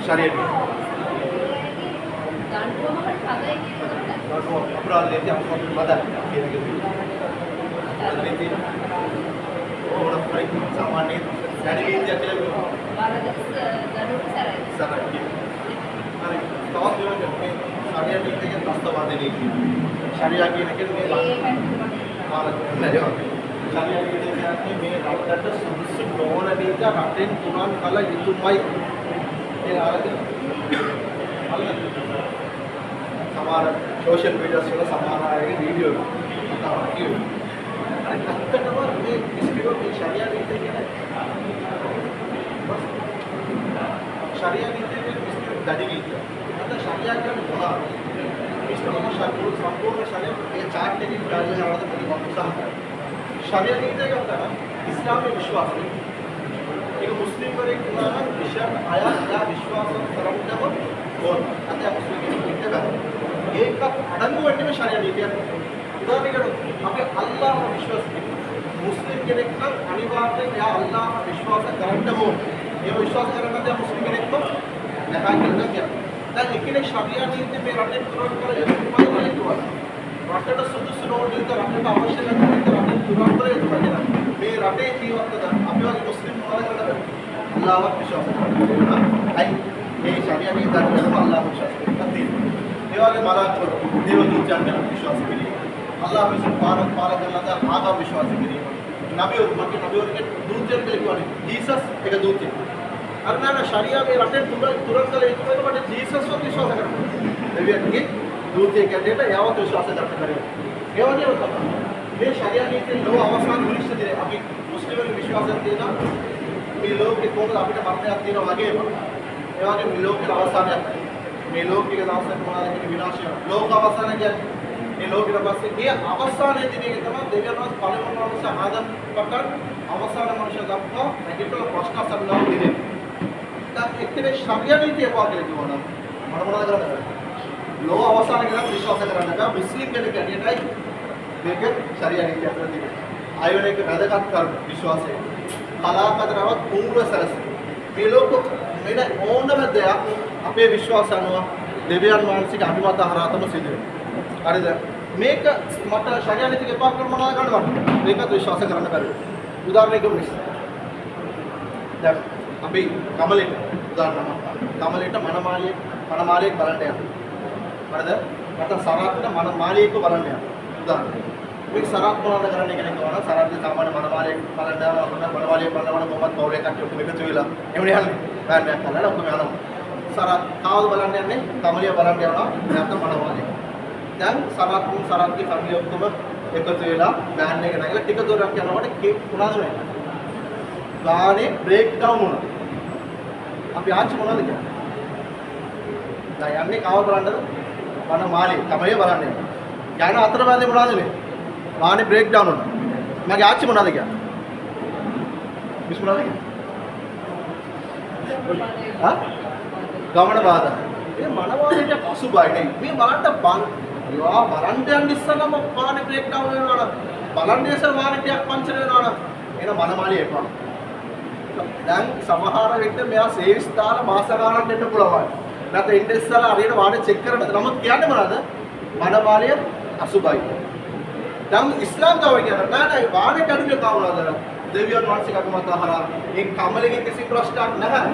ශරීරය. අපරාධ නීති අපරාධ මදක් කියන එක තියෙනවා. අද නීති ඕන ප්‍රයි සාමාන්‍ය වැඩි නීතියක් කියලා සරයි. හරි. තවත් මේ ශරීර නීතියේ ප්‍රස්තාවන නීතිය. ශරීර කියන එක මේ පාලක නේද? ශරීර නීතිය කියන්නේ මේ රටට සුදුසු නොවන නීති රටෙන් තුනන් කල යුතුමයි. ඒ ආරගෙන සමහර සෝෂල් මීඩියාස් වල සමහර අයගේ වීඩියෝ තමයි කියුවේ. අනිත් අත්තටම මේ ඉස්පිරෝගේ ශරීර නීතිය කියන්නේ ශරීර නීතිය කියන්නේ දඩි නීතිය. අද ශරීර කියන්නේ මොනවාද? ඉස්ලාම ශරීර සම්පූර්ණ ශරීර ඒ චාට් එකේ ගාල්ලා යවද ප්‍රතිපක්ෂ ශරීර නීතිය ගත්තා ඉස්ලාමයේ විශ්වාසය. ඒක මුස්ලිම් වරේ කියනවා විශ්වාස ආයා විශ්වාස කරන්නම ඕන. අද මුස්ලිම් කෙනෙක් ඉන්න ඒකත් අඩංගු වෙන්නේ ශරීර නීතියක්. උදාහරණයකට අපි අල්ලාහ් විශ්වාස කරනවා. මුස්ලිම් කෙනෙක් නම් අනිවාර්යයෙන් එයා අල්ලාහ් විශ්වාස කරන්න ඕන. ඒ විශ්වාස කරන්න දැන් මුස්ලිම් කෙනෙක්ව නැහැ කියලා කියනවා. දැන් එක්කෙනෙක් ශරීර නීතිය මේ රටේ තුරන් කරලා යොමුමයි කියනවා. රටට සුදුසු නොවන විදිහට රටට අවශ්‍ය නැති විදිහට රටේ තුරන් කරලා යොමුනවා. මේ රටේ ජීවත් වෙන අපි වගේ මුස්ලිම් මොනවද කරන්නේ? අල්ලාහ් විශ්වාස කරනවා. අයි මේ ශරීර නීතිය කරලා අල්ලාහ් විශ්වාස කරනවා. ඒ වගේ මරාත්මක දේවදූතයන් ගැන විශ්වාස කිරීම. අල්ලාහ් විසින් පාලක කරන ආගම විශ්වාස කිරීම. නබියෝගේ දූතයන් කියවනේ ජීසස් එක දූතයෙක්. අරනාන ශරීයා මේ රටෙන් තුරන් කළ යුතුයි මට ජීසස්ව විශ්වාස කරනවා. දෙවියන්ගේ දූතයෙක් ඇටේට යවත විශ්වාස කරනවා. ඒ වගේම තමයි මේ ශරීයා නීතියේ ලෝ අවසාන විනිශ්චය අපි මුස්ලිම්වරු විශ්වාසයෙන් තියෙනවා මේ ලෝකේ කොහොමද අපිට මරණයක් තියෙනවා වගේම ඒ වගේ මේ ලෝකේ අවසානයක් මේ ලෝකික දවසක් මොනවාද කියන විනාශය ලෝක අවසානය කියන්නේ මේ ලෝකෙට පස්සේ ඒ අවසානයේ දිනේ තමයි දෙවියන් වහන්සේ පළමුව මනුෂ්‍ය ආදම් පටන් අවසාන මනුෂ්‍ය දක්වා නැගිටලා ප්‍රශ්න අසන්නා දිනේ. දැන් එක්කේ ශරීර නීතිය පාදලේ කියනවා මොනවද කරන්නේ? ලෝ අවසාන ගැන විශ්වාස කරන්න බෑ මුස්ලිම් කෙනෙක් ඇටියටයි මේක ශරීර නීතිය අතර තියෙන්නේ. ආයෝන එක වැදගත් කර විශ්වාසය. කලාපතරවත් පූර්ව සරස. මේ ලෝක මෙන්න ඕනම දෙයක් අපේ විශ්වාස අනුව දෙවියන් මානසික අභිමත හරහා තමයි සිදු වෙන්නේ. හරිද? මේක මට ශරීර නීතිය එපා කරන මොනවද ගන්නවද? මේකත් විශ්වාස කරන්න බැහැ. උදාහරණයක් ගමු. දැන් අපි කමලෙට උදාහරණයක් කමලෙට මනමාලියෙක් බලන්න යනවා. හරිද? නැත්නම් සරාත්ට මනමාලියෙක් බලන්න යනවා. උදාහරණයක්. මේක සරාත් මොනවද කරන්නේ කියන එක වුණා සරාත්ගේ සාමාන්‍ය මනමාලියෙක් බලන්න යනවා. මනමාලියෙක් බලනකොට කොහොමද පවුලේ කට්ටිය ඔක්කොම එකතු වෙලා එමුනේ යන්නේ. බෑන්ඩයක් කරලා ඔක්කොම යනවා. සරාත් කවුද බලන්න යන්නේ? කමලිය බලන්න යනවා. නැත්නම් මනමාලියෙක්. දැන් සරාත්ගේ ෆැමිලි ඔක්කොම එකතු වෙලා බෑන්ඩ් එක නැගලා ටික දුරක් යනකොට මොනවද වෙන්නේ? ගානේ බ්‍රේක් ඩවුන් වුණා. අපි ආච්චි මොනවද කියන්නේ? දැන් යන්නේ කව බලන්නද? මනමාලිය කමලිය බලන්න යනවා. යන අතරමැදි මොනවද වෙන්නේ? ගානේ බ්‍රේක් ඩවුන් වුණා. මගේ ආච්චි මොනවද කියන්නේ? මිස් මොනවද කියන්නේ? ගමන බාධා. මේ මනමාලියට පසුබයි නේ. මේ බලන්න ඒවා බලන්න යන්න ඉස්සෙල්ලාම වාහනේ බ්‍රේක් ඩවුන් වෙනවා නම් බලන්න ඉස්සෙල් වාහනේ ටිකක් පංචර් වෙනවා නම් එන මනමාලිය එපා. දැන් සමහර විට මෙයා සේවිස් දාලා මාස ගානක් දෙන්න පුළුවන්. නැත්නම් ඉන්ඩෙක්ස්ලා හරියට වාහනේ චෙක් කරන්න. නමුත් කියන්නේ මොනවද? මනමාලිය අසුබයි. දැන් ඉස්ලාම් ගාව කියන්නේ නෑ වාහනේ කඩුවේ කවුරුද? දෙවියන් වහන්සේ කටමත අහලා ඒ කමලෙකින් කිසි ප්‍රශ්නයක් නැහැ.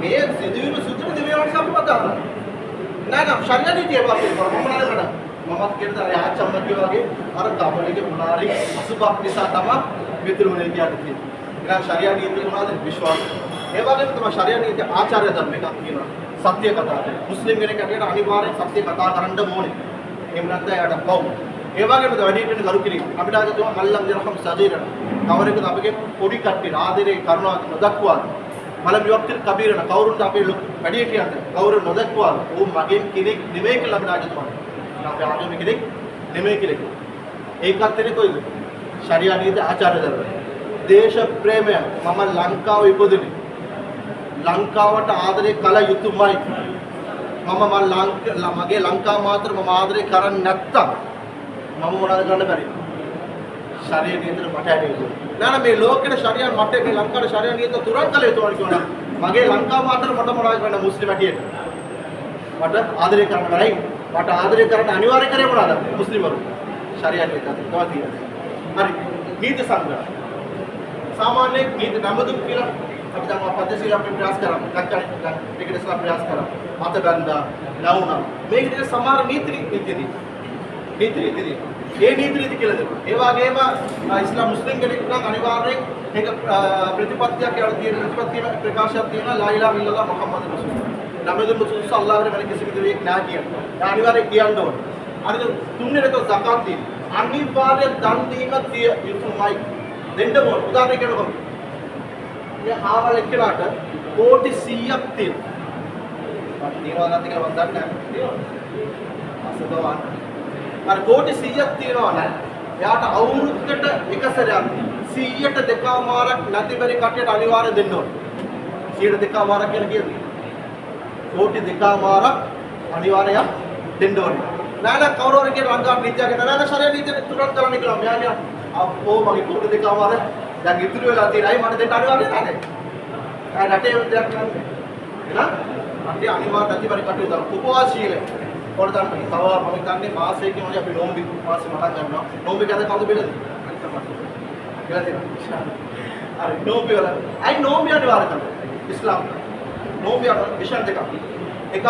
මේ සිදුවීම සුදුම දෙවියන් වහන්සේ අපිට අහලා. නෑ ශරීර නීතිය වාසිය කරමු නේද? මමත් කියනවා යා චම්මකේ වගේ අර කමලෙගේ මොනාරි අසුබක් නිසා තමයි විතරුනේ කියන්නේ. ඊළඟ ශරීර නීතිය මොනවාද? විශ්වාසය. ඒ වගේම තමයි ශරීර නීතිය ආචාර්ය ධර්ම එකක් කියනවා. සත්‍ය කතාව. මුස්ලිම් කෙනෙක් ඇටියට අනිවාර්යෙන් සත්‍ය කතා කරන්න ඕනේ. එහෙම නැත්නම් එයාට පව්. ඒ වගේම වැඩිහිටියන්ට ගරු කිරීම. අපිට ආගම තමයි මල්ලම් දිරහම් සදීරණ. කවරෙකුද අපගේ පොඩි කට්ටිය ආදරේ කරුණාව නොදක්වාද? මලම් යොක්තිර කබීරණ කවුරුන්ට අපේ වැඩිහිටියන්ට කවුරු නොදක්වාද? ਉਹ මගෙන් කෙනෙක් නෙමෙයි කියලා අපිට ආගම තමයි. අපේ ආගම කෙනෙක් නෙමෙයි කියලා. ඒකත් එන්නේ කොයිද? ශරීර නීති ආචාර්ය ධර්ම. දේශ ප්‍රේමය මම ලංකාවේ ඉපදුනේ. ලංකාවට ආදරේ කළ යුතුමයි. මගේ ලංකාව මාත්‍ර මම ආදරේ කරන්නේ නැත්තම් මම මොනවද කරන්න බැරි? ශරීර නීතියට මට ඇදෙන්නේ. නෑ මේ ලෝකෙට ශරීර මට මේ ලංකාවේ ශරීර නීතිය තුරන් කළ යුතුයි කියනවා. මගේ ලංකාව අතර මට මොනවද කරන්න මුස්ලිම් හැටියට මට ආදරය කරන්න බෑ මට ආදරය කරන්න අනිවාර්ය කරේ මොනවද මුස්ලිම්වරු ශරියා නීති තමයි තියෙන්නේ හරි නීති සංග්‍රහ सामान्य गीत नमदुम කියලා අපි දැන් පද්ධතිය අපි ප්‍රයාස කරා දැක්කනේ මේකට ඉස්සලා ප්‍රයාස කරා මත ගන්නවා නවුනා මේකට සමහර නීති ඒ නීති කියලා දෙනවා ඒ වගේම ඉස්ලාම් මුස්ලිම් කෙනෙක් නම් අනිවාර්යෙන් මේක ප්‍රතිපත්තියක් කියලා තියෙන ප්‍රතිපත්තිය ප්‍රකාශයක් තියෙනවා ලා ඉලාහා ඉල්ලල්ලාහ් මුහම්මදුර් රසූලුල්ලාහ් නබියුල් මුස්ලිම් සල්ලල්ලාහු අලයිහි වසල්ලම් කිසි විදිහේ නා කියන අනිවාර්යෙන් කියන්න ඕන අනිත් තුන්වෙනි එක සකාත් තියෙන අනිවාර්ය දන් දීම යුතුයමයි දෙන්න ඕන උදාහරණයක් කියනකො මේ ආවල් එක්කලාට කෝටි 100ක් තියෙනවා මට තියනවා නැද්ද කියලා මම දන්නේ නැහැ අසබවන් අර කෝටි 100ක් තියෙනවා නම් එයාට අවුරුද්දට එක සැරයක් 100ට දෙකමාරක් නැති බැරි කට්ටියට අනිවාර්යෙන් දෙන්න ඕන 100ට දෙකමාරක් කියලා කියන්නේ කෝටි දෙකමාරක් අනිවාර්යයෙන් දෙන්න ඕනේ නෑ කවුරු හරි කියන ලංකාවේ නීතියක් නෑ ශරීර නීතිය තුරන් කරන්න කියලා මෙයා අපෝ මගේ කෝටි දෙකමාර දැන් ඉතුරු වෙලා තියෙනයි මට දෙන්න අනිවාර්යයෙන් නැහැ. රටේ දෙයක් නෑ. එහෙනම් අපි අනිවාර්ය ප්‍රතිපරි කටයුතු කරමු. උපවාසීල. පොඩ තමයි. තව මම හිතන්නේ මාසයකින් වගේ අපි නෝම්බි මාසෙ මටන් ගන්නවා. නෝම්බි කද කවුද බෙදන්නේ? කියලා තියෙනවා. හරි නෝම්බි වල. අයි නෝම්බි අනිවාර්ය කරනවා. ඉස්ලාම්. නෝම්බි අර විශාල දෙකක්. එකක්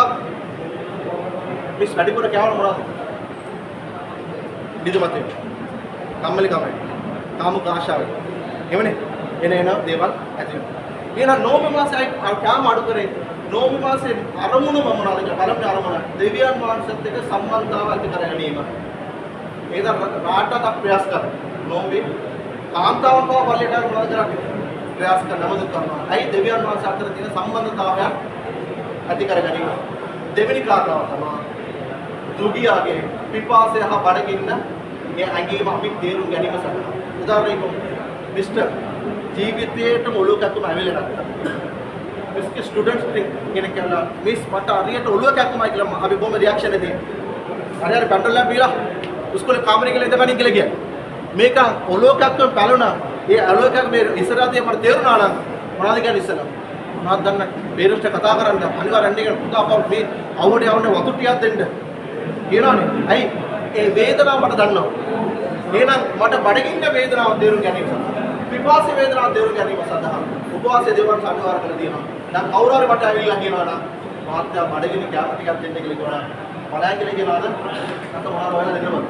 මිස් වැඩිපුර කෑවල මොනවද? නිදිමත. කම්මැලි කමයි. කාමුක ආශාවයි. එවනේ එන දේවල් ඇති වෙනවා. එහෙනම් නෝම්බි මාසයි කාම අඩු කරේ. නෝම්බි මාසයේ අරමුණ මොනවාද කියලා බලන්න අරමුණ. දෙවියන් වහන්සේත් එක්ක සම්බන්ධතාව ඇති කර ගැනීම. ඒක රාටට ප්‍රයාස කරනවා. නෝම්බි කාන්තාවන් පව බලයට මොනවද කරන්නේ? ප්‍රයාස කරනවද කරනවා. අයි දෙවියන් වහන්සේ අතර තියෙන සම්බන්ධතාවයක් ඇති කර ගැනීම. දෙවෙනි කාරණාව තමයි දුගියාගේ පිපාසය හා බඩගින්න මේ ඇඟේම අපි තේරුම් ගැනීම සඳහා උදාහරණයක් මිස්ටර් ජීවිතයේටම ඔලුව කැක්කම ඇවිල්ලා නැත්තම් මිස්ටර් ස්ටුඩන්ට්ස් කෙනෙක් කියලා මිස් මට හරියට ඔලුව කැක්කමයි කියලා අපි බොහොම රියැක්ෂන් එකේ හරියට බැන්ඩල්ලා බීලා ඉස්කෝලේ කාමරේ කියලා ඉඳපනින් කියලා ගියා මේක ඔලුව කැක්කම පැලුණා ඒ ඔලුව කැක්ක මේ ඉස්සරහදී මට තේරුණා නම් මොනවද කියන්නේ ඉස්සලා මොනවද දන්න බේරස්ට කතා කරන්න අනිවාර්යෙන් ඒක පුතා අපව මේ අවුවට යවන්න වතුර ටිකක් දෙන්න කියනවානේ අයි ඒ වේදනාව මට දන්නවා. එහෙනම් මට බඩගින්න වේදනාව තේරුම් ගැනීම සඳහා, පිපාස වේදනාව තේරුම් ගැනීම සඳහා උපවාසයේ දේවල් අනිවාර්ය කරලා තියෙනවා. දැන් කවුරු හරි මට ඇවිල්ලා කියනවා නම් මාත්‍යා බඩගින්න කැම ටිකක් දෙන්න කියලා කියනවා. බලයන් කියලා කියනවාද? නැත්නම් මොනවද හොයලා දෙන්නවද?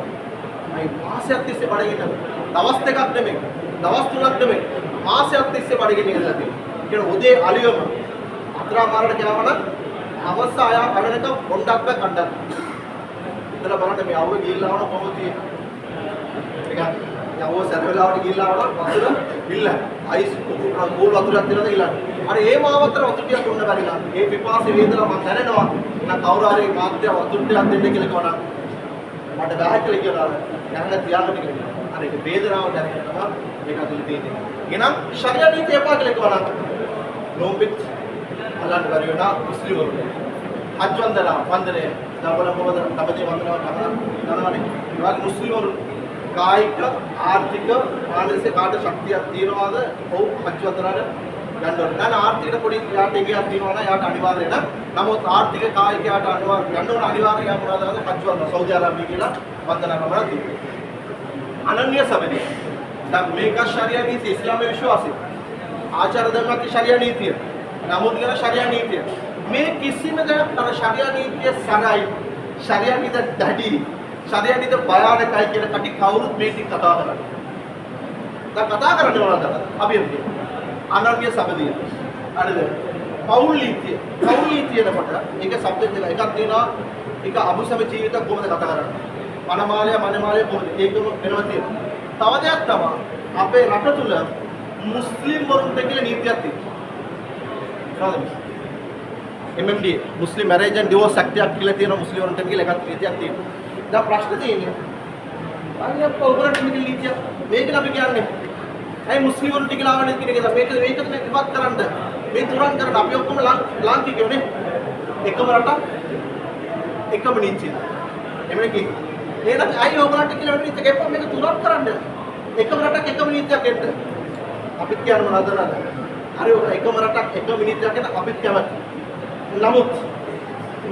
අයි මාසයක් තිස්සේ බඩගින්න. දවස් දෙකක් නෙමෙයි. දවස් තුනක් නෙමෙයි. මාසයක් තිස්සේ බඩගින්න කියලා තියෙනවා. කියන උදේ අලියම අතරා මාරට කියවනම් අවස්ස ආය කනනක පොණ්ඩක් බෑ කණ්ඩක්. ඉතල බලන්න මේ අවුව ගිහිල්ලා වුණා කොහොමද තියෙන්නේ? ඒක යවුව සැරවලාවට ගිහිල්ලා වුණා වතුර ඉල්ල. අයිස් කෝල් වතුරක් දෙනවද කියලා. අර ඒ මාවතර වතුර ටිකක් දුන්න බැරිලා. ඒ පිපාස වේදනාව මම දැනෙනවා. එහෙනම් කවුරු හරි මාත්‍ය වතුර ටිකක් දෙන්න කියලා කියනවා. මට බෑ කියලා කියනවා. නැහන තියාගන්න කියලා. අර ඒක වේදනාව දැනෙනවා. මේක අතුලේ තියෙන්නේ. එහෙනම් ශරීර නීතිය එපා කියලා කියනවා. නෝම්බිත් අල්ලන්න බැරි වෙනා මුස්ලිම් වරුන්ට. හජ් වන්දනය දබල මොකද තමදී වන්දනාව කරනවානේ. ඒ වගේ මුස්ලිම් වරු කායික ආර්ථික මානසික කාට ශක්තියක් තියනවාද? ඔව් හජ් වන්දනාවට යන්න ඕනේ. දැන් ආර්ථික පොඩි යාට එකක් තියනවා නම් යාට අනිවාර්යයි නේද? නමුත් ආර්ථික කායික යාට අනිවාර්ය යන්න ඕන අනිවාර්යයි යා මොනවාද හජ් වන්දනාව සෞදි අරාබිය කියලා වන්දනා කරනවා තියෙනවා. අනන්‍ය සමනය. දැන් මේක ශරියා නීති ඉස්ලාමයේ විශ්වාසය. ආචාර ධර්මයේ ශරියා නීතිය. නමුත් කියන ශරියා නීතිය මේ කිසිම දෙයක් අර ශරියා නීතිය සරයි ශරියා නීතිය දැඩි ශරියා නීතිය භයානකයි කියන කටි කවුරුත් මේ ටික කතා කරන්නේ. දැන් කතා කරන්නේ මොනවද? අපි අනන්‍ය සමදිය. හරිද? පෞල් නීතිය. පෞල් නීතියනකොට ඒක සබ්ජෙක්ට් එක එකක් තියෙනවා. ඒක අමුසම ජීවිත කොහොමද කතා කරන්නේ? මනමාලය කොහොමද? ඒකම වෙනවා තියෙනවා. තව දෙයක් තමයි අපේ රට තුල මුස්ලිම් වරුන්ට කියලා නීතියක් තියෙනවා. MMD Muslim marriage and divorce act එකක් කියලා තියෙනවා මුස්ලිම් වරුන්ට කියලා එකක් නීතියක් තියෙනවා. දැන් ප්‍රශ්න තියෙන්නේ අනිත් ඔයගොල්ලන්ට මේක නීතියක් මේකද අපි කියන්නේ. ඇයි මුස්ලිම් වරුන්ට කියලා ආවනේ කියන එක මේකද මේකද ඉවත් කරන්න මේ තුරන් කරන්න අපි ඔක්කොම ලාංකිකයෝනේ එකම රට එකම නීතිය. එමෙන්න කි. එහෙනම් ඇයි ඔයගොල්ලන්ට කියලා නීතියක් එපා මේක තුරන් කරන්න එකම රටක් එකම නීතියක් එන්න. අපිත් කියන්නේ මොනවද නේද? හරි ඔක එකම රටක් එක මිනිත්යක් ගැන අපිත් කැමති. නමුත්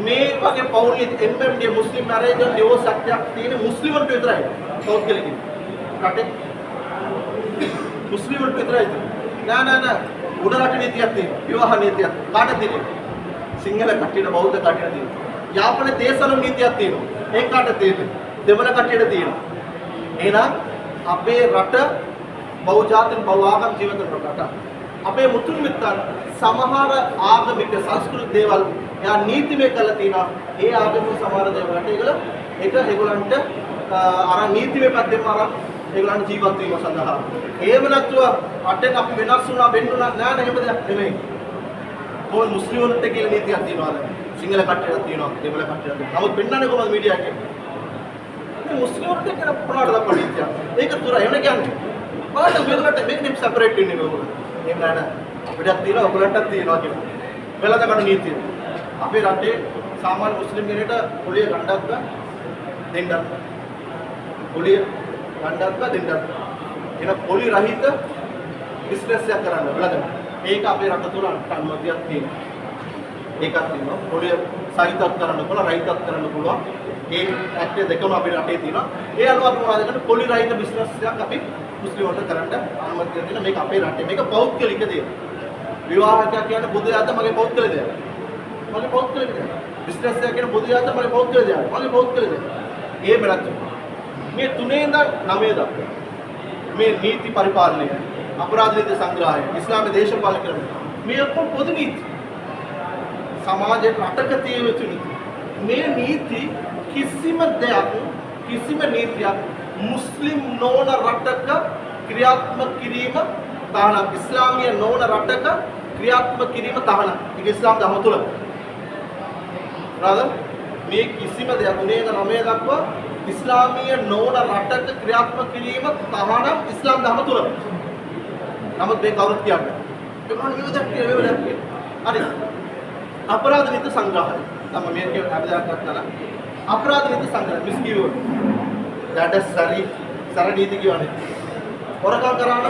මේ වගේ පෞද්ගලික MMD Muslim marriage and divorce අක්තියක් තියෙන මුස්ලිම්වන්ට විතරයි. පෞද්ගලික රටේ මුස්ලිම්වන්ට විතරයි. නෑ උඩ රට නීතියක් තියෙනවා. විවාහ නීතියක් කාටද තියෙන්නේ? සිංහල කට්ටියට බෞද්ධ කට්ටියට තියෙනවා. යාපනයේ දේශන නීතියක් තියෙනවා. ඒ කාටද තියෙන්නේ? දෙමළ කට්ටියට තියෙනවා. එහෙනම් අපේ රට බහුජාතික බහුආගම් ජීවිත රටක්. අපේ මුතුන් මිත්තන් සමහර ආගමික සංස්කෘතික දේවල් යා නීතිමය කළා තියෙනවා. ඒ ආගමික සමහර දේවල්ට ඒගොල්ලන්ට අර නීතිමය පැත්තෙන් අර ඒගොල්ලන් ජීවත් වීම සඳහා. එහෙම නැත්නම් රටෙන් අපි වෙනස් වුණා වෙන්නුණා නෑ එහෙම දෙයක් නෙමෙයි. කොහොම මුස්ලිම්වන්ට කියලා නීතියක් තියෙනවාද? සිංහල කට්ටියට තියෙනවා, දෙමළ කට්ටියට තියෙනවා. නමුත් පෙන්නන්නේ කොහොමද මීඩියා එකේ? මේ මුස්ලිම්වන්ට කියන ප්‍රමාණයට දක්වන නීතියක්. ඒක තුර එහෙම කියන්නේ. බලන්න මේගොල්ලන්ට මේක නෙමෙයි සෙපරේට් වෙන්නේ මේගොල්ලෝ. එහෙම නෑ අපිටත් තියෙනවා ඔයගොල්ලන්ටත් තියෙනවා කියලා. වෙලඳ ගන්න නීතිය. අපේ රටේ සාමාන්‍ය මුස්ලිම් කෙනෙක්ට පොලිය ගණ්ඩක්ක දෙන්නත්. පොලිය ගණ්ඩක්ක දෙන්නත්. එන පොලි රහිත බිස්නස් එකක් කරන්න වෙලඳ. මේක අපේ රට තුල අනුමැතියක් තියෙනවා. ඒකක් තියෙනවා. පොලිය සහිතත් කරන්න පුළුවන්, රහිතත් කරන්න පුළුවන්. ඒ ඇක්ට් දෙකම අපේ රටේ තියෙනවා. ඒ අනුව අපි මොනවද කරන්නේ? පොලි රහිත බිස්නස් එකක් අපි මුස්ලිම්වන්ට කරන්න අනුමැතිය දෙන මේක අපේ රටේ. මේක පෞද්ගලික දෙයක්. විවාහයක් කියන්නේ බුදුයාත මගේ පෞද්ගලික දෙයක්. මගේ පෞද්ගලික දෙයක්. බිස්නස් එක කියන්නේ බුදුයාත මගේ පෞද්ගලික දෙයක්. මගේ පෞද්ගලික දෙයක්. ඒ මෙලක් මේ 3 ඉඳන් 9 දක්වා මේ නීති පරිපාලනය, අපරාධ නීති සංග්‍රහය, ඉස්ලාමීය දේශපාලන ක්‍රම මේ ඔක්කොම පොදු නීති. සමාජයේ රටක තියෙන නීති. මේ නීති කිසිම දෙයක් කිසිම නීතියක් මුස්ලිම් නොවන රටක ක්‍රියාත්මක කිරීම තහනම්. ඉස්ලාමීය නොවන රටක ක්‍රියාත්මක කිරීම තහනම්. ඒක ඉස්ලාම් ධර්ම තුල. රාද මේ කිසිම දෙයක් 3 9 දක්වා ඉස්ලාමීය නොවන රටක ක්‍රියාත්මක කිරීම තහනම් ඉස්ලාම් ධර්ම තුල. නමුත් මේ කවුරුත් කියන්නේ. ඒක නියුදක් කියලා. හරි. අපරාධ නීති සංග්‍රහය. තම මේකේ අපදායක් ගන්නවා. අපරාධ නීති සංග්‍රහය මිස්කියෝ. that is සර නීති කියන්නේ. හොරකම් කරාන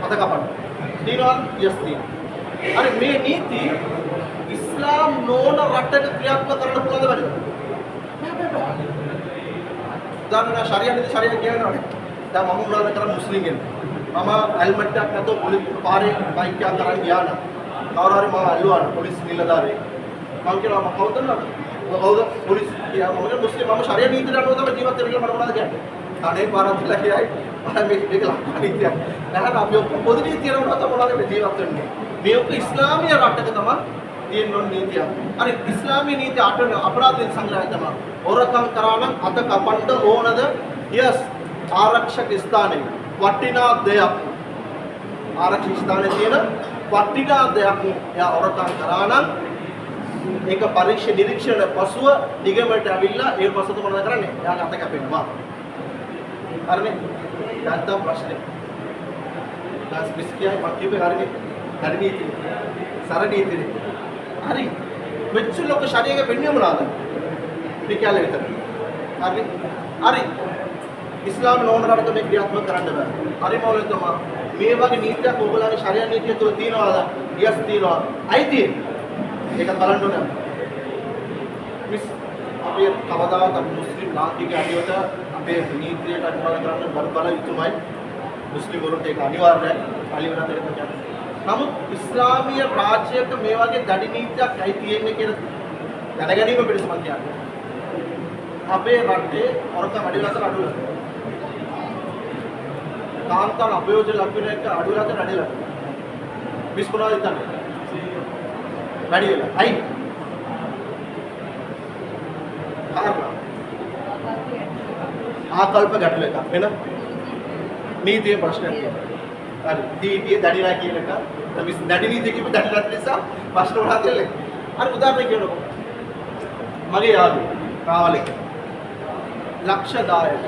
අත කපන්න. දිනවල yes තියෙනවා. හරි මේ නීති ඉස්ලාම් නොවන රටක ක්‍රියාත්මක කරන්න පුළුවන්ද බැරිද? දැන් ශරියා නීති ශරියා කියනවානේ. දැන් මම උනන කරා මුස්ලිම් කෙනෙක්. මම හෙල්මට් එකක් නැතුව පොලිස් පාරේ බයික් එකක් අරන් ගියා නම් කවුරු හරි මම අල්ලුවා පොලිස් නිලධාරියෙක්. මම කියනවා මම කවුද නේද? කවුද පොලිස් කියා මම මුස්ලිම් මම ශරියා නීතියට අනුව තමයි ජීවත් වෙන්නේ කියලා මම මොනවද කියන්නේ? අනේ පාරක් කියලා කියයි. මම මේක ලක්කා නීතියක්. නැහන අපි ඔක්කොම පොදු නීතියට අනුව තමයි මොනවද ජීවත් වෙන්නේ. මේ ඔක්කොම ඉස්ලාමීය රටක තමයි තියෙන නීතියක්. අර ඉස්ලාමීය නීති අටන අපරාධ සංග්‍රහය තමයි. හොරකම් කරා නම් අත කපන්න ඕනද? yes ආරක්ෂක ස්ථානයේ වටිනා දෙයක්. ආරක්ෂක ස්ථානයේ තියෙන වටිනා දෙයක් එයා හොරකම් කරා නම් ඒක පරීක්ෂා නිරීක්ෂණ පසුව නිගමනට ඇවිල්ලා ඒ පසුත මොනවද කරන්නේ? එයාට අත කැපෙනවා. හරිනේ? දැන් ප්‍රශ්නේ. දැන් මිස්කියයි මක්කියුපේ හරිනේ. හරි නීති. සර නීතිනේ. හරි. මෙච්චර ලොක ශරීරයේ වෙන්නේ මොනවාද? මේ කියලා විතර. හරි. හරි. ඉස්ලාම නොවන රටක මේ ක්‍රියාත්මක කරන්න බෑ. හරි මౌලවි තමා මේ වගේ නීතියක් ඔයගොල්ලන්ගේ ශරීර නීතිය තුළ තියෙනවද? yes තියෙනවා. අයිති. ඒක බලන්න ඕනේ. මිස් අපේ කවදාවත් අපි මුස්ලිම් ලාංකික අධිවත අපේ නීතියට අනුමත කරන්න බල යුතුමයි. මුස්ලිම් වරුන්ට ඒක අනිවාර්යයි. පරිවර්තනය කරන්න. නමුත් ඉස්ලාමීය රාජ්‍යයක මේ වගේ දැඩි නීතියක් ඇයි තියෙන්නේ කියලා දැනගැනීම පිණිස මම කියන්නේ. අපේ රටේ වරක වැඩිලතර අඩු වෙනවා. කාන්තාර අපයෝජන ලක්වෙන එක අඩු වෙලාද වැඩිලා. විස්කුණා ඉතින් වැඩි වෙලා. අයි. ආකල්ප ගැටලු එකක් වෙන නීතියේ ප්‍රශ්නයක් තියෙනවා. හරි. නීතිය දැඩිලා කියන එක අපි දැඩි නීතිය කියපු දැඩිලත් නිසා ප්‍රශ්න වලට දෙන්නේ. හරි උදාහරණයක් කියන්නකො. මගේ යාළුවෝ රාවලේ ලක්ෂදායක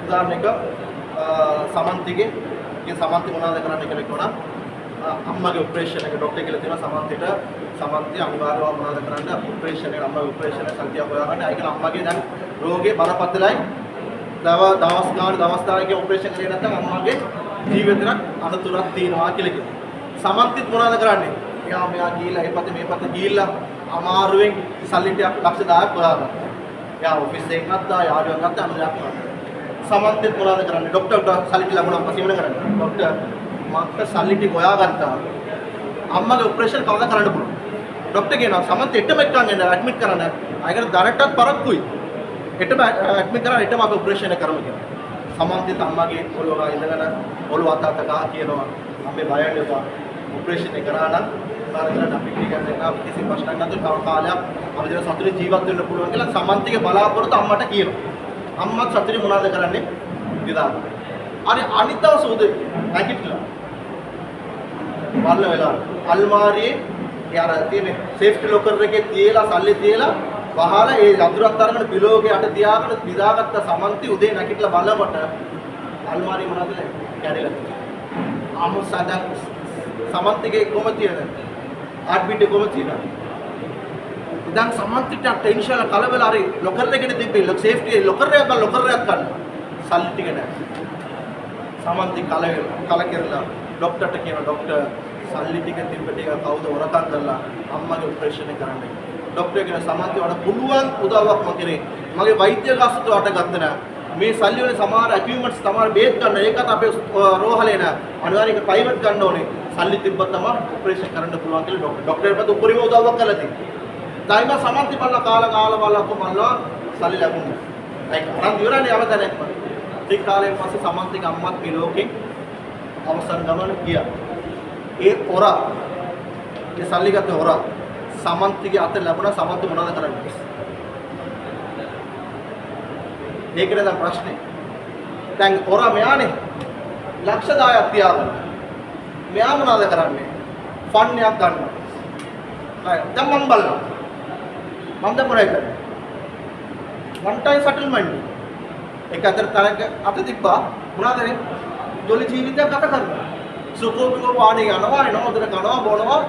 උදාහරණයක සමන්තිගේ සමන්ති මොනවද කරන්න කියලා කිව්වනම් අම්මගේ ඔපරේෂන් එක ડોක්ටර් කියලා තියෙනවා සමන්ති අනිවාර්යව මොනවද කරන්න ඔපරේෂන් එක අම්මගේ ඔපරේෂන් එක සංඛ්‍යා හොයාගන්න. ඒක අම්මගේ දැන් රෝගේ බරපතලයි. දවස් ගාන දවස් තාරකේ ඔපරේෂන් කරේ නැත්නම් අම්මගේ ජීවිතයක් අනතුරක් තියෙනවා කියලා කිව්වා. සමන්තිත් මොනවද කරන්නේ? එයා මෙයා ගිහිල්ලා ඒ පැත්තේ මේ පැත්තේ ගිහිල්ලා අමාරුවෙන් සල්ලි ටිකක් ලක්ෂ 10ක් හොයාගත්තා. එයා ඔෆිස් එකක් ගත්තා, යාළුවෙක් ගත්තා, අමරයක් කරා. සමන්තිත් මොනවද කරන්නේ? ડોක්ටර්ට සල්ලි ටික ලැබුණා පස්සේ මොන කරන්නේ? ડોක්ටර් මට සල්ලි ටික හොයාගත්තා. අම්මගේ ඔපරේෂන් කවදා කරන්න පුළුවන්? ડોක්ටර් කියනවා සමන්ත එටම එක්කන් එන්න ඇඩ්මිට් කරන්න. ආයෙකට දැනටත් පරක්කුයි. එටම ඇඩ්මිට් කරලා එටම අපි ඔපරේෂන් එක කරමු කියලා. සමන්තිත් අම්මගේ ඔළුව ඉඳගෙන ඔළුව අත ගා කියනවා අපේ බය වෙන්න එපා. ඔපරේෂන් එක කරා නම් බාරකට අපි ටිකක් දෙන්න කිසි ප්‍රශ්නයක් නැතුව තව කාලයක් අපි දෙන සතුටින් ජීවත් වෙන්න පුළුවන් කියලා සමන්තිගේ බලාපොරොත්තු අම්මට කියනවා. අම්මත් සතුටින් මොනවද කරන්නේ? විදාන. අනිත් දවස් උදේ නැගිටලා බල්ල වෙලා අල්මාරියේ යාර තියෙන සේෆ්ටි ලොකර් එකේ තියලා සල්ලි තියලා වහලා ඒ යතුරක් අරගෙන පිලෝගේ යට තියාගෙන විදාගත්ත සමන්ති උදේ නැගිටලා බලනකොට අල්මාරිය මොනවද කැඩිලා තියෙන්නේ. ආමු සදක් සමන්තිගේ කොහොමද තියෙන්නේ? ආඩ්බිට් එක කොහොමද තියෙන්නේ? ඉතින් සමන්තිට ටෙන්ෂන් කලබල හරි ලොකර් එකේ තිබ්බේ සේෆ්ටි ලොකර් එකක් ගන්න සල්ලි ටික නැහැ. සමන්ති කලකිරලා ડોක්ටර්ට කියනවා ડોක්ටර් සල්ලි ටික තිබ්බ ටික කවුද වරකම් කරලා අම්මගේ ඔපරේෂන් එක කරන්න. ડોක්ටර් කියන සමන්ති වඩා පුළුවන් උදව්වක් මම කරේ. මගේ වෛද්‍ය ගාස්තුව අට ගත්තේ නැහැ. මේ සල්ලි වල සමහර ඇකියුමන්ට්ස් තමයි බේත් ගන්න. ඒකත් අපේ රෝහලේ නෑ. අනිවාර්යයෙන් ප්‍රයිවට් ගන්න ඕනේ. සල්ලි තිබ්බත් තමයි ඔපරේෂන් කරන්න පුළුවන් කියලා ડોක්ටර්ට උපරිම උදව්වක් කරලා තියෙනවා. දායිම සමන්ති බලලා කාලා බලලා කොමල්ලා සල්ලි ලැබුණා. ඒක අරන් ඉවරනේ අවතනයක් මම. ටික කාලයක් පස්සේ සමන්තිගේ අම්මත් මේ ලෝකෙන් අවසන් ගමන ගියා. ඒ හොරා ඒ සල්ලි ගත්ත හොරා සමන්තිගේ අත ලැබුණා. සමන්ති මොනවද කරන්නේ? ඒකනේ දැන් ප්‍රශ්නේ. දැන් හොරා මෙයානේ ලක්ෂ 10ක් තියාගන්න. මෙයා මොනවද කරන්නේ? ෆන් එකක් ගන්නවා. දැන් මම බලනවා. මම දැන් මොනවද කරන්නේ? one time settlement. ඒක අතර තරක අත තිබ්බා මොනවද නේ? ජොලි ජීවිතයක් ගත කරනවා. සුඛෝපභෝග වාණි යනවා එනවා හොඳට කනවා බොනවා.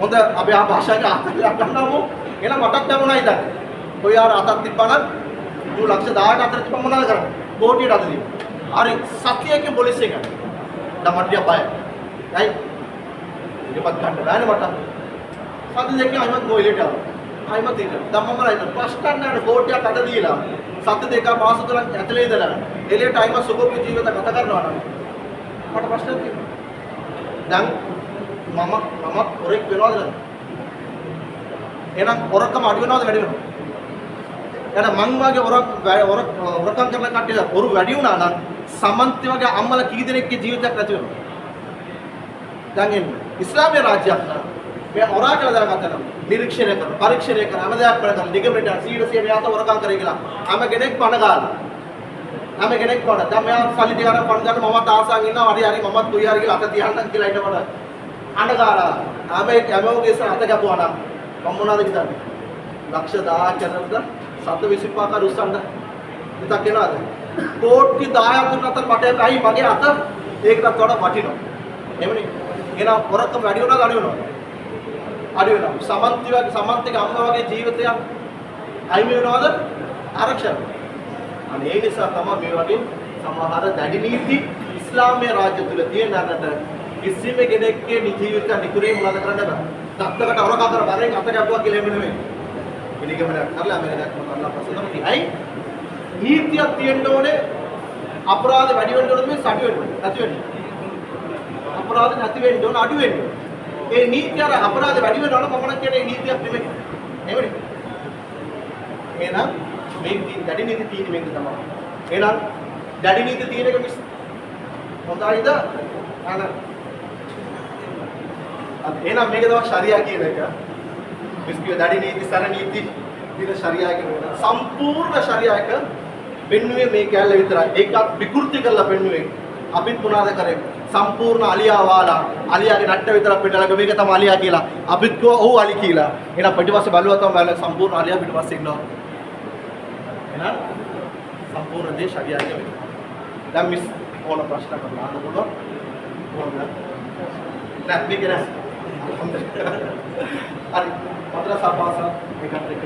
හොඳ අපි ආ භාෂාවේ අර්ථයක් ගන්නවමු. එහෙනම් මටත් දැමුණා ඉතින්. කොයි ආර අතක් තිබ්බනම් ඌ ලක්ෂ 10කට අතර තිබ්බම මොනවද කරන්නේ? කෝටියට අත දෙනවා. හරි සතියක පොලිස් එක. දැන් මට ටික බයයි. ඇයි? ඉතිපත් ගන්න බෑනේ මට. සති දෙකේ අයිමත් මොයිලට ආවා. අයිමත් ඉන්න. දැන් මම රයිද ප්‍රශ්න නැහැ කෝටියක් අත දීලා. සති දෙක මාස තුනක් ඇතුලේ ඉඳලා එළියට අයිම සුඛෝපභෝග ජීවිත ගත කරනවා නම් මට ප්‍රශ්නයක් තියෙනවා. දැන් මම හොරෙක් වෙනවද නැද්ද? එහෙනම් හොරකම අඩු වෙනවද වැඩි වෙනවද? එහෙනම් මං වගේ හොරකම් කරන කට්ටිය හොරු වැඩි වුණා නම් සමන්ති වගේ අම්මලා කී දෙනෙක්ගේ ජීවිතයක් නැති වෙනවා. දැන් එන්න ඉස්ලාමීය රාජ්‍යයක් නම් මේ හොරා කියලා දාගත්තා නම් නිරීක්ෂණය කරන පරීක්ෂණය කරන හැම දෙයක් කරන නිගමනට සීඩසිය මෙයාට හොරකම් කරේ කියලා හැම කෙනෙක් පණ ගන්නවා. හැම කෙනෙක් පණ. දැන් මෙයා සල්ලි ටික අරන් පණ ගන්න මමත් ආසන් ඉන්නවා හරි මමත් කොයි හරි කියලා අත තියන්නම් කියලා හිටපොඩ අඬගාලා හැමෝගේ අත කැපුවා නම් මම මොනවද හිතන්නේ? ලක්ෂ 10ක් කරනද 725ක රුස්සන්න හිතක් එනවාද? කෝටි 10ක් දුන්නත් මට ඇයි මගේ අත ඒකටත් වඩා වටිනවා. එමුනේ. එහෙනම් හොරකම් වැඩි වෙනවද අඩු වෙනවද? අඩු වෙනවා. සමන්තිගේ අම්මා වගේ ජීවිතයක් අයිමි වෙනවද? ආරක්ෂා. අනේ ඒ නිසා තමයි මේ වගේ සමහර දැඩි නීති ඉස්ලාමීය රාජ්‍ය තුල තියෙන අතට කිසිම කෙනෙක්ගේ ජීවිත නිකුරේ මොනවද කරන්න බෑ. දත්තකට හොරකම් කර බරෙන් අත කැපුවා කියලා එමෙ නෙමෙයි. පිළිගමනක් කරලා මේකට කරලා පස්සේ තමයි තියෙන්නේ. නීතියක් තියෙන්න ඕනේ. අපරාධ වැඩි වෙන්න ඕනේ මේ සඩු වෙන්න ඕනේ. නැති වෙන්න. අපරාධ නැති වෙන්න ඕන අඩු වෙන්න ඕන. ඒ නීතිය අර අපරාධ වැඩි වෙනවා නම් මම කියන්නේ නීතියක් නෙමෙයි. නෙමෙයි. එහෙනම් මේ දැඩි නීති තියෙන මේක තමයි. එහෙනම් දැඩි නීති තියෙන එක මිස් හොඳයිද? අන එහෙනම් මේක තමයි ශරියා කියන එක. මිස්කිය දැඩි නීති සර නීති දින ශරියා කියන එක. සම්පූර්ණ ශරියා එක පෙන්වුවේ මේ කැලේ විතරයි. ඒකත් විකෘති කරලා පෙන්වුවේ. අපිත් මොනවාද කරේ? සම්පූර්ණ අලියා වාලා අලියාගේ නට්ට විතරක් පිටලක මේක තමයි අලියා කියලා. අපිත් කෝ ඔව් අලි කියලා. එහෙනම් පිටිපස්සේ බලුවා තමයි බලලා සම්පූර්ණ අලියා පිටිපස්සේ ඉන්නවා. එහෙනම් සම්පූර්ණ දේ ශරියාගේ වෙයි. දැන් මිස් ඕන ප්‍රශ්න කරලා අහන්න පුළුවන්. ඕනද? නැත් මේක නෑ. හරි. මද්‍රසා පාසල් එකත් එක්ක